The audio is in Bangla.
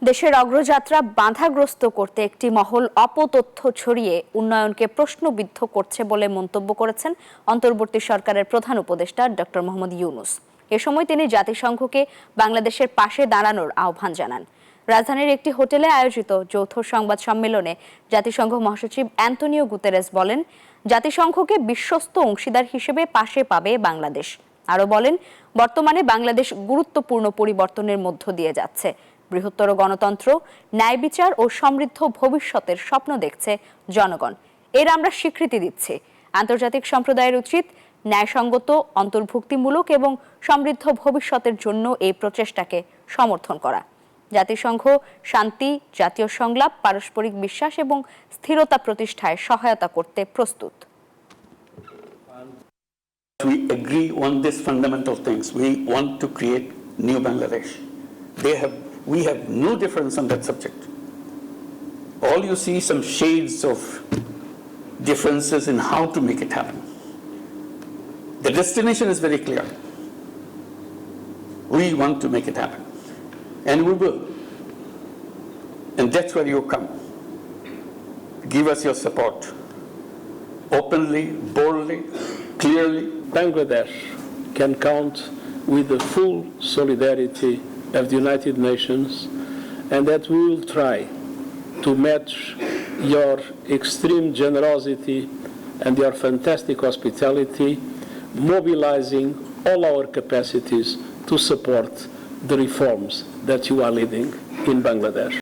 দেশের অগ্রযাত্রা বাধাগ্রস্ত করতে একটি মহল অপতথ্য ছড়িয়ে উন্নয়নকে প্রশ্নবিদ্ধ করছে বলে মন্তব্য করেছেন অন্তর্বর্তী সরকারের প্রধান উপদেষ্টা ডক্টর মোহাম্মদ ইউনূস। এ সময় তিনি জাতিসংঘকে বাংলাদেশের পাশে দাঁড়ানোর আহ্বান জানান। রাজধানীর একটি হোটেলে আয়োজিত যৌথ সংবাদ সম্মেলনে জাতিসংঘ মহাসচিব অ্যান্তোনিও গুতেরেস বলেন, জাতিসংঘকে বিশ্বস্ত অংশীদার হিসেবে পাশে পাবে বাংলাদেশ। আরও বলেন, বর্তমানে বাংলাদেশ গুরুত্বপূর্ণ পরিবর্তনের মধ্য দিয়ে যাচ্ছে। বৃহত্তর গণতন্ত্র, ন্যায় বিচার ও সমৃদ্ধ ভবিষ্যতের স্বপ্ন দেখছে জনগণ। এর আমরা স্বীকৃতি দিচ্ছি। আন্তর্জাতিক সম্প্রদায়ের উচিত ন্যায়সঙ্গত, অন্তর্ভুক্তিমূলক এবং সমৃদ্ধ ভবিষ্যতের জন্য এই প্রচেষ্টাকে সমর্থন করা। জাতিসংঘ শান্তি, জাতীয় সংলাপ, পারস্পরিক বিশ্বাস এবং স্থিরতা প্রতিষ্ঠায় সহায়তা করতে প্রস্তুত। We agree on these fundamental things. We want to create new Bangladesh. We have no difference on that subject. All you see some shades of differences in how to make it happen. The destination is very clear. We want to make it happen. And we will. And that's where you come. Give us your support. Openly, boldly, clearly. Bangladesh can count with the full solidarity of the United Nations, and that we will try to match your extreme generosity and your fantastic hospitality, mobilizing all our capacities to support the reforms that you are leading in Bangladesh.